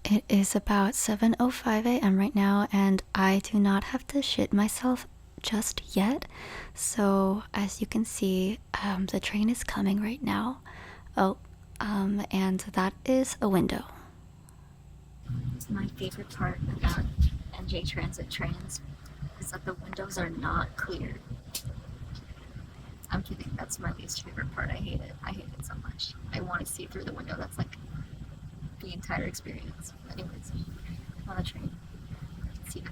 It is about 7:05 a.m. right now, and I do not have to shit myself just yet. So, as you can see, the train is coming right now. Oh, and that is a window. My favorite part about NJ Transit trains is that the windows are not clear. I'm kidding, that's my least favorite part. I hate it. I hate it so much. I want to see through the window. That's like the entire experience. Anyways, on the train. See.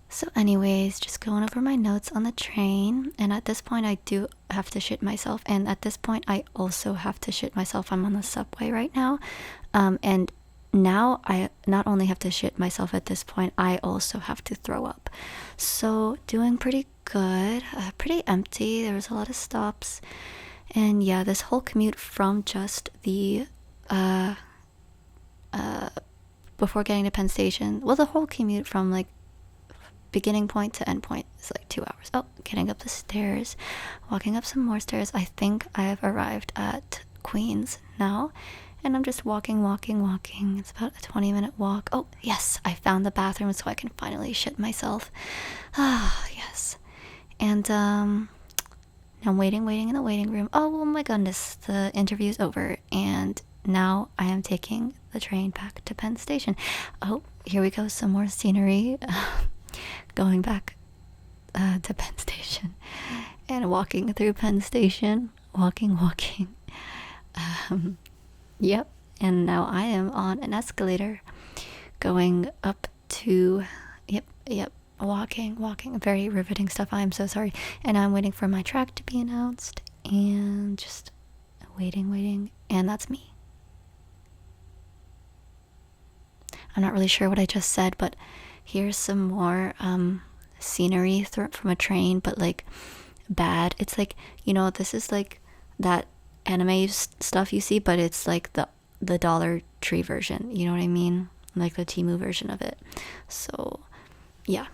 So anyways, just going over my notes on the train, and at this point I do have to shit myself, and at this point I also have to shit myself. I'm on the subway right now, and now I not only have to shit myself at this point, I also have to throw up. So doing pretty good, pretty empty. There was a lot of stops, and yeah, this whole commute from just the before getting to Penn Station, well, the whole commute from like beginning point to end point is like 2 hours. Oh, getting up the stairs, walking up some more stairs. I think I have arrived at Queens now, and I'm just walking. It's about a 20-minute walk. Oh, yes, I found the bathroom so I can finally shit myself. Ah, yes. And I'm waiting in the waiting room. Oh my goodness, the interview's over, and now I am taking the train back to Penn Station. Oh, here we go, some more scenery. Going back to Penn Station and walking through Penn Station. Walking. Yep. And now I am on an escalator going up to. Yep. Walking. Very riveting stuff. I am so sorry. And I'm waiting for my track to be announced and just waiting. And that's me. I'm not really sure what I just said, but here's some more scenery from a train, but like bad. It's like, this is like that anime stuff you see, but it's like the Dollar Tree version. You know what I mean? Like the Timu version of it. So, yeah.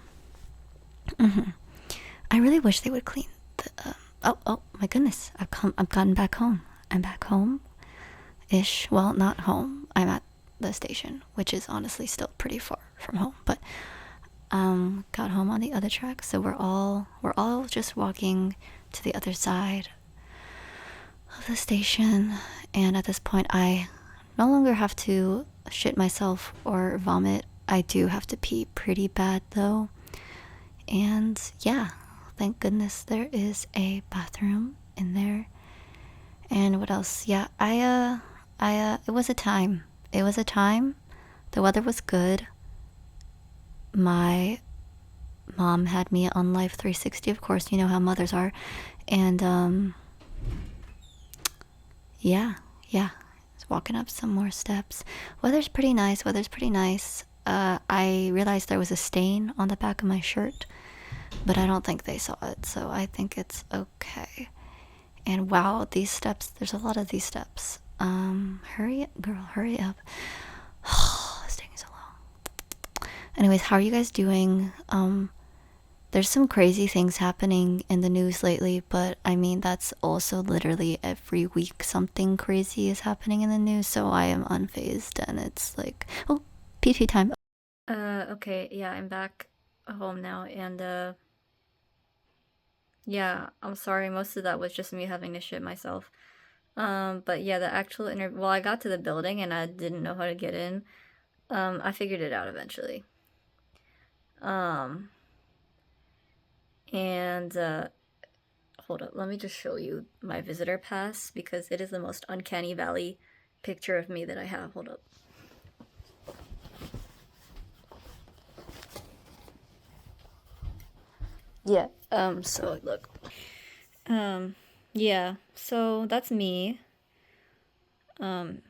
I really wish they would clean the. Oh my goodness! I've gotten back home. I'm back home, ish. Well, not home. I'm at the station, which is honestly still pretty far from home, but got home on the other track, so we're all just walking to the other side of the station, and at this point I no longer have to shit myself or vomit. I do have to pee pretty bad though, and yeah, thank goodness there is a bathroom in there. And what else? Yeah, it was a time. The weather was good. My mom had me on Life 360, of course, you know how mothers are. And yeah, just walking up some more steps. Weather's pretty nice. I realized there was a stain on the back of my shirt, but I don't think they saw it, so I think it's okay. And wow, these steps, there's a lot of these steps. Hurry up, girl, hurry up. It's taking so long. Anyways, how are you guys doing? There's some crazy things happening in the news lately, but I mean, that's also literally every week something crazy is happening in the news, so I am unfazed, and it's like, oh, PT time. Okay, yeah, I'm back home now, and yeah, I'm sorry, most of that was just me having to shit myself. But yeah, the actual interview, well, I got to the building and I didn't know how to get in. I figured it out eventually. Um, and hold up, let me just show you my visitor pass because it is the most uncanny valley picture of me that I have. Hold up. Yeah, so look. Yeah, so that's me. Um,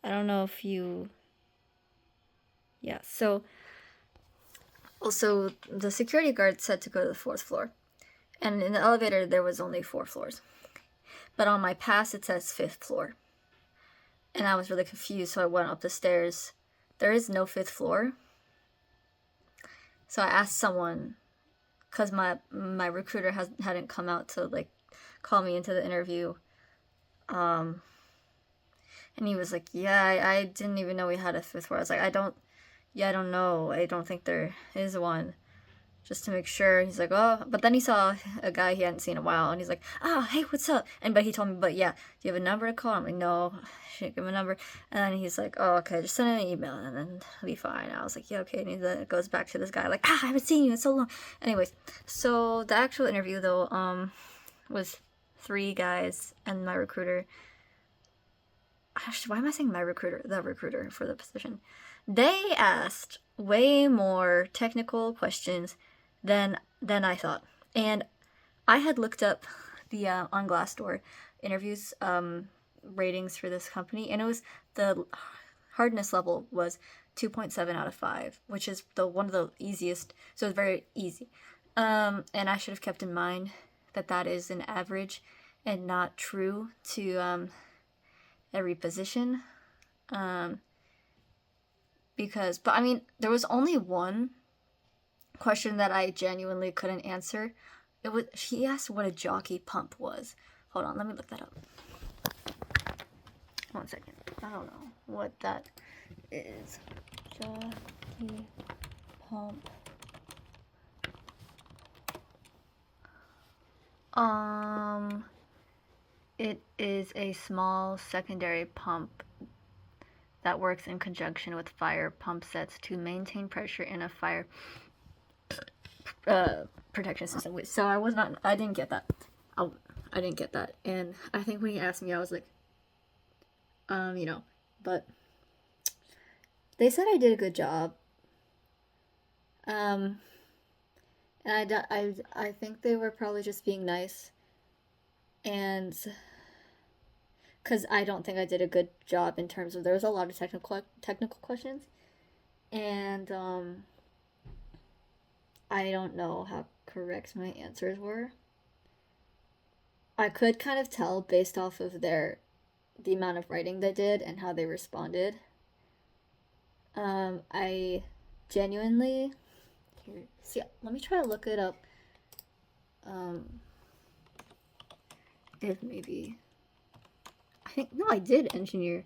I don't know if you, yeah, so also the security guard said to go to the fourth floor. And in the elevator, there was only 4 floors. But on my pass, it says 5th floor. And I was really confused, so I went up the stairs. There is no 5th floor. So I asked someone, because my recruiter hadn't come out to like call me into the interview. And he was like, yeah, I didn't even know we had a fifth floor. I was like, I don't know. I don't think there is one. Just to make sure. He's like, oh, but then he saw a guy he hadn't seen in a while, and he's like, ah, hey, what's up? And but he told me, but yeah, do you have a number to call? I'm like, no, I shouldn't give him a number. And then he's like, oh, okay, just send him an email, and then it'll be fine. I was like, yeah, okay. And then it goes back to this guy, like, I haven't seen you in so long. Anyways, so the actual interview though, was 3 guys and my recruiter. Actually, why am I saying my recruiter? The recruiter for the position. They asked way more technical questions than I thought. And I had looked up the on Glassdoor interviews ratings for this company, and it was the hardness level was 2.7 out of 5, which is the one of the easiest. So it's very easy. And I should have kept in mind that that is an average and not true to every position. Because, but I mean, there was only one question that I genuinely couldn't answer. It was, he asked what a jockey pump was. Hold on, let me look that up. 1 second. I don't know what that is. Jockey pump. It is a small secondary pump that works in conjunction with fire pump sets to maintain pressure in a fire protection system. So I didn't get that. I didn't get that. And I think when he asked me, I was like, but they said I did a good job. And I think they were probably just being nice. And because I don't think I did a good job in terms of, there was a lot of technical questions. And I don't know how correct my answers were. I could kind of tell based off of the amount of writing they did and how they responded. I genuinely, here, see, let me try to look it up. If maybe, I think, no, I did engineer.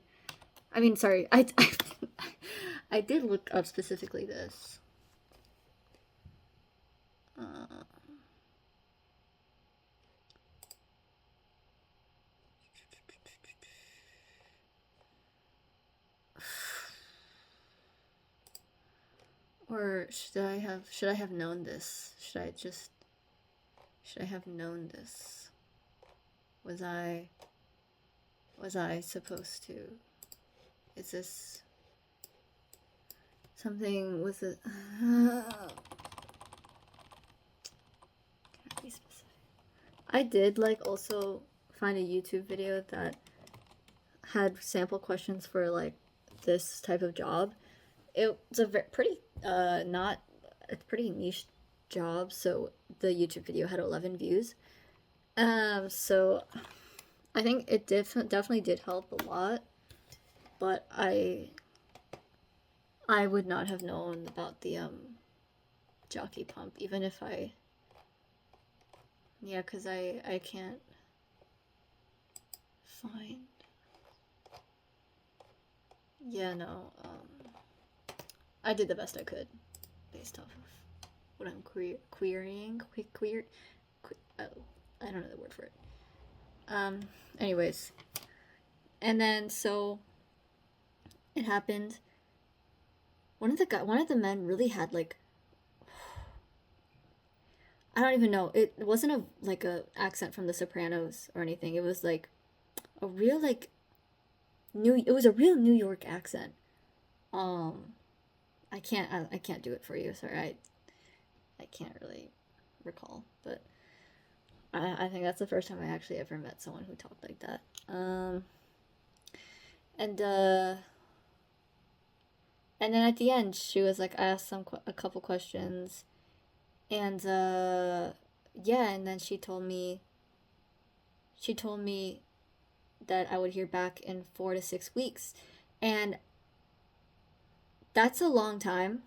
I mean, sorry, I did look up specifically this. Or should I have known this? Should I have known this? Was I supposed to? Is this something with it? Can I be specific? I did also find a YouTube video that had sample questions for this type of job. It's a pretty it's pretty niche job, so the YouTube video had 11 views. So I think it definitely did help a lot, but I would not have known about the jockey pump, even if because I can't find. Yeah, no. I did the best I could, based off of what I'm querying. I don't know the word for it. Anyways, and then so it happened. One of the men really had I don't even know. It wasn't a accent from The Sopranos or anything. It was a real it was a real New York accent. I can't do it for you. Sorry, I can't really recall, but I think that's the first time I actually ever met someone who talked like that. And then at the end, she was I asked a couple questions, and yeah, and then she told me that I would hear back in 4 to 6 weeks, and that's a long time.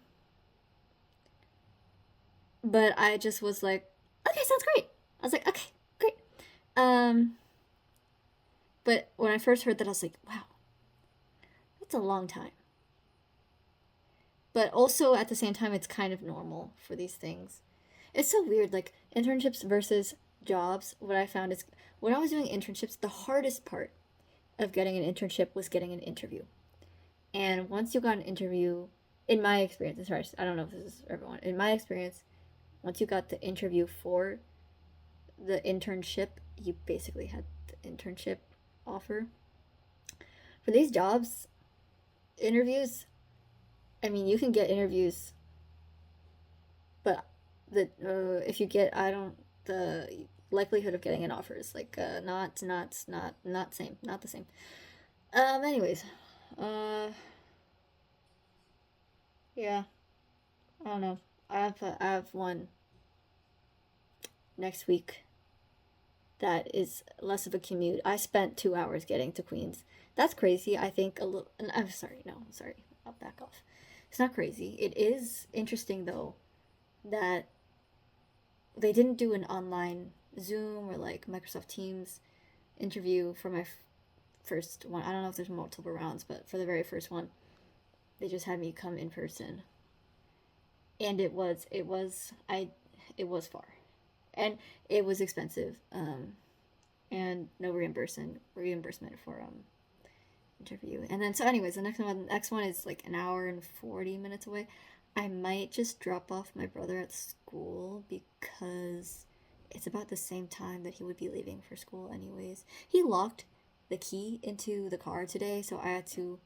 But I just was like, okay, sounds great. I was like, okay, great. But when I first heard that, I was like, wow, It's a long time. But also at the same time, it's kind of normal for these things. It's so weird, like internships versus jobs. What I found is when I was doing internships, the hardest part of getting an internship was getting an interview. And once you got an interview, in my experience, sorry, I don't know if this is everyone. In my experience, once you got the interview for the internship, you basically had the internship offer. For these jobs, interviews, I mean, you can get interviews, but if you get, I don't, the likelihood of getting an offer is like not same, not the same. Anyways, yeah, I don't know. I have one next week that is less of a commute. I spent 2 hours getting to Queens. That's crazy. I think a little. I'm sorry. No, I'm sorry. I'll back off. It's not crazy. It is interesting though that they didn't do an online Zoom or like Microsoft Teams interview for my first one. I don't know if there's multiple rounds, but for the very first one, they just had me come in person, and it was far, and it was expensive, and no reimbursement for interview. And then so anyways, the next one is like an hour and 40 minutes away. I might just drop off my brother at school because it's about the same time that he would be leaving for school anyways. He locked the key into the car today, so I had to,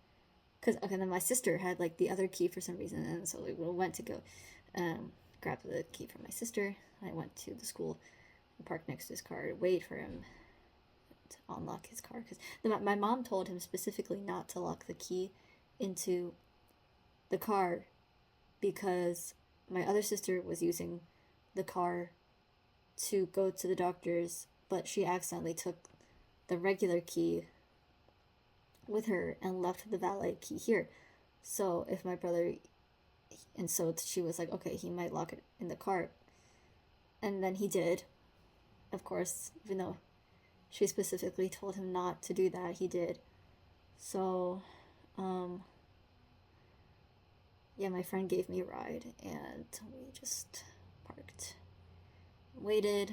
because okay, then my sister had like the other key for some reason, and so we went to go grab the key from my sister. I went to the school and parked next to his car to wait for him to unlock his car, because my mom told him specifically not to lock the key into the car because my other sister was using the car to go to the doctor's, but she accidentally took the regular key with her and left the valet key here. So if my brother, and so she was like, okay, he might lock it in the car. And then he did, of course, even though she specifically told him not to do that, he did. So, yeah, my friend gave me a ride, and we just parked, waited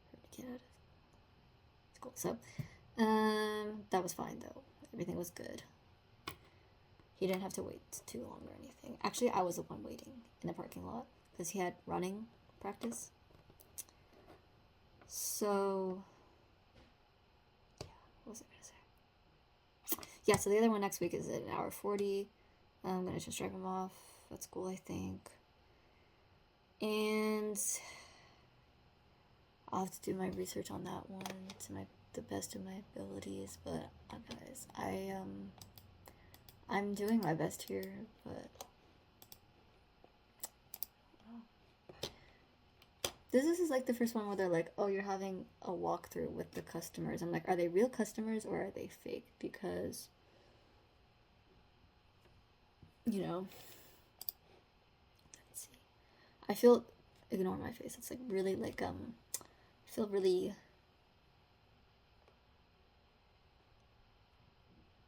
for her to get out of school. So, that was fine though. Everything was good. He didn't have to wait too long or anything. Actually, I was the one waiting in the parking lot because he had running practice. So, yeah, what was I gonna say? Yeah, so the other one next week is at an hour 40. I'm gonna just drop him off at school, I think. And I'll have to do my research on that one to the best of my abilities. But guys, I'm doing my best here, but this is like the first one where they're like, oh, you're having a walkthrough with the customers. I'm like, are they real customers or are they fake? Because, you know, let's see. I feel, ignore my face. It's like really like, I feel really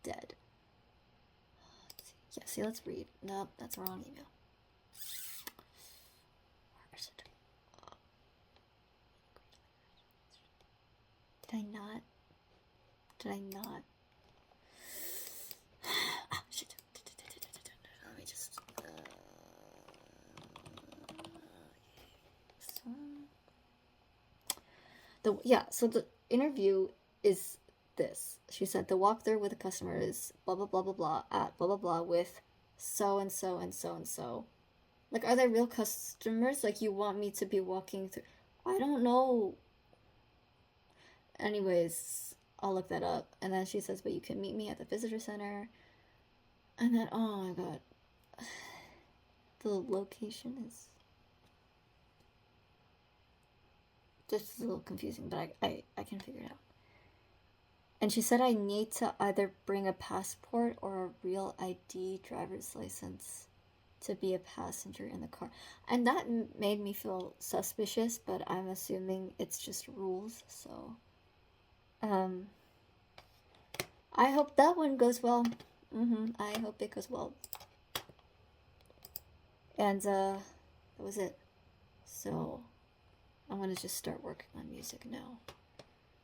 dead. Let's see. Yeah, see, let's read. Nope, that's the wrong email. Where is it? Did I not? Ah, shit. Let me just. So the interview is this. She said the walkthrough with the customer is blah blah blah blah blah at blah blah blah with so and so and so and so. Like, are they real customers? Like, you want me to be walking through? I don't know. Anyways, I'll look that up. And then she says, but you can meet me at the visitor center. And then, oh my god, the location is just a little confusing, but I can figure it out. And she said I need to either bring a passport or a real ID driver's license to be a passenger in the car. And that made me feel suspicious, but I'm assuming it's just rules, so I hope that one goes well. I hope it goes well. And that was it. So I'm gonna just start working on music now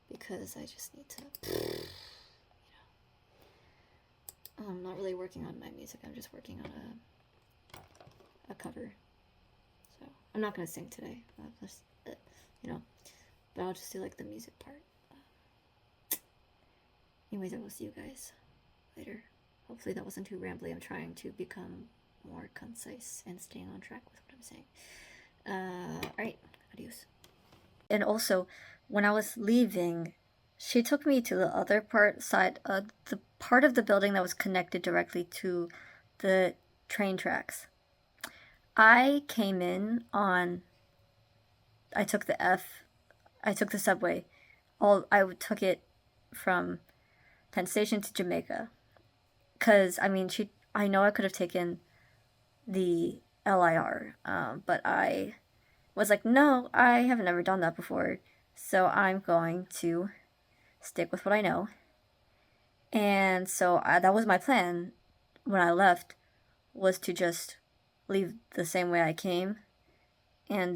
because I just need to. I'm not really working on my music. I'm just working on a cover. So I'm not gonna sing today. But I'll just do like the music part. Anyways, I will see you guys later. Hopefully that wasn't too rambly. I'm trying to become more concise and staying on track with what I'm saying. Alright, adios. And also, when I was leaving, she took me to the other the part of the building that was connected directly to the train tracks. I came in on, I took the subway. I took it from Penn Station to Jamaica. Because, I know I could have taken the LIR, but I was like, no, I have never done that before. So I'm going to stick with what I know. And so that was my plan when I left, was to just leave the same way I came and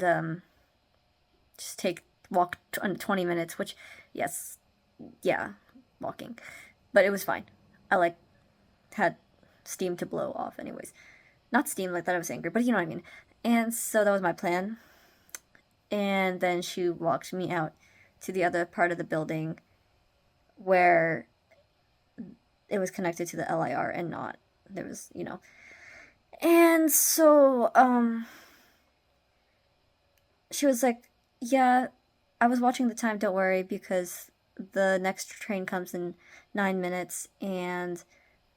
just walk 20 minutes, which, yes, yeah, walking. But it was fine. I had steam to blow off anyways. Not steam like that I was angry, but you know what I mean. And so that was my plan. And then she walked me out to the other part of the building where it was connected to the LIR and not. There was, And so, she was like, yeah, I was watching the time, don't worry, because the next train comes in 9 minutes and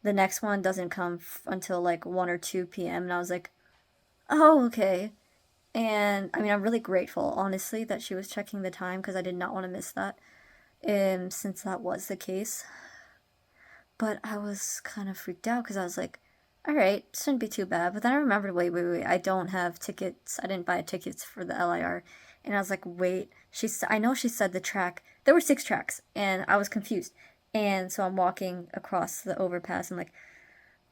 the next one doesn't come until like 1 or 2 p.m. And I was like, oh, okay. And I'm really grateful, honestly, that she was checking the time because I did not want to miss that, since that was the case. But I was kind of freaked out because I was like, all right, shouldn't be too bad. But then I remembered, wait, I don't have tickets. I didn't buy tickets for the LIR. And I was like, wait, I know she said the track. There were 6 tracks, and I was confused. And so I'm walking across the overpass. I'm like,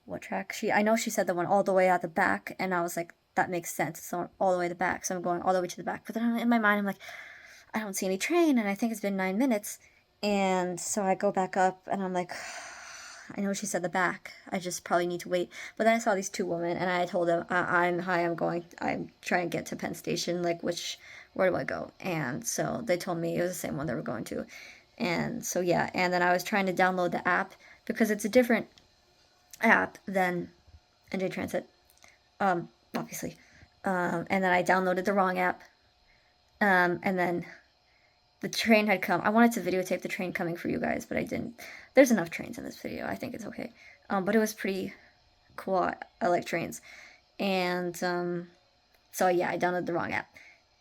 what track? I know she said the one all the way at the back, and I was like, that makes sense. So all the way to the back. So I'm going all the way to the back. But then in my mind, I'm like, I don't see any train, and I think it's been 9 minutes. And so I go back up, and I'm like, I know she said the back. I just probably need to wait. But then I saw these 2 women, and I told them, I'm trying to get to Penn Station. Like, where do I go? And so they told me it was the same one they were going to. And so, yeah. And then I was trying to download the app because it's a different app than NJ Transit, obviously. And then I downloaded the wrong app. And then the train had come. I wanted to videotape the train coming for you guys, but I didn't. There's enough trains in this video. I think it's okay. But it was pretty cool. I like trains. And so, yeah, I downloaded the wrong app.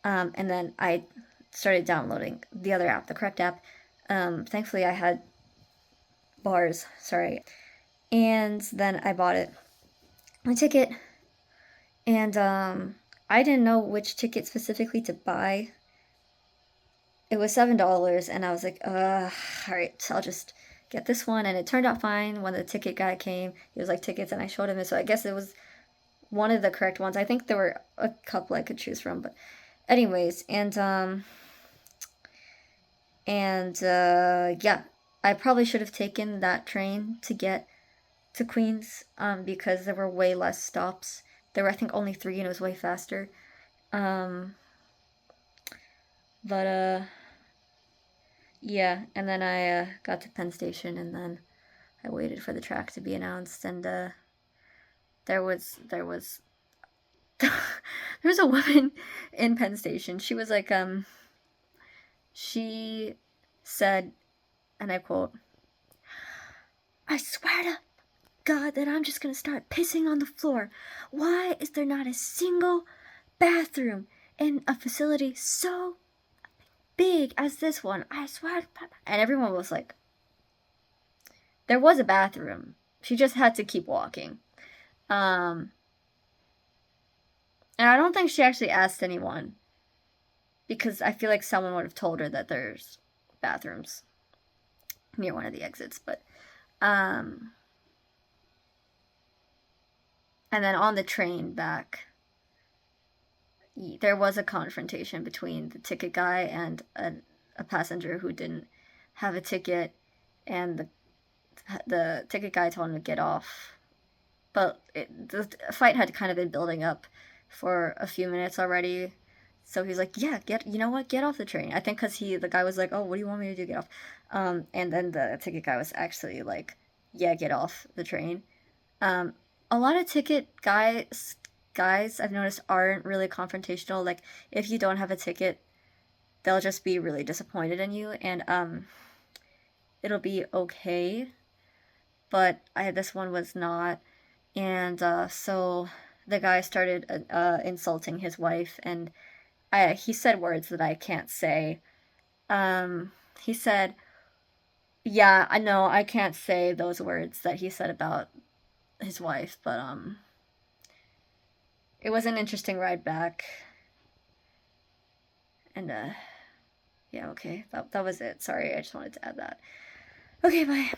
And then I started downloading the other app, the correct app. Thankfully, I had bars. Sorry. And then I bought my ticket. And I didn't know which ticket specifically to buy. It was $7, and I was like, all right, so I'll just get this one. And it turned out fine when the ticket guy came. He was like, tickets, and I showed him it. So I guess it was one of the correct ones. I think there were a couple I could choose from, but anyways, yeah, I probably should have taken that train to get to Queens, because there were way less stops. There were, I think, only 3, and it was way faster. Yeah, and then I got to Penn Station, and then I waited for the track to be announced, and there was a woman in Penn Station. She was like, she said, and I quote, I swear to God that I'm just gonna start pissing on the floor. Why is there not a single bathroom in a facility so big as this one? I swear. And everyone was like, there was a bathroom. She just had to keep walking. And I don't think she actually asked anyone, because I feel like someone would have told her that there's bathrooms near one of the exits. But Um, and then on the train back, there was a confrontation between the ticket guy and a passenger who didn't have a ticket, and the ticket guy told him to get off. But the fight had kind of been building up for a few minutes already. So he's like, "Yeah, you know what? Get off the train." I think because the guy was like, "Oh, what do you want me to do? Get off." And then the ticket guy was actually like, "Yeah, get off the train." Um, a lot of ticket guys I've noticed aren't really confrontational. Like if you don't have a ticket, they'll just be really disappointed in you, and it'll be okay. But this one was not, and so the guy started insulting his wife, and he said words that I can't say. He said, "Yeah, I know I can't say those words that he said about his wife, but it was an interesting ride back." And yeah, okay, that was it. Sorry, I just wanted to add that. Okay, bye.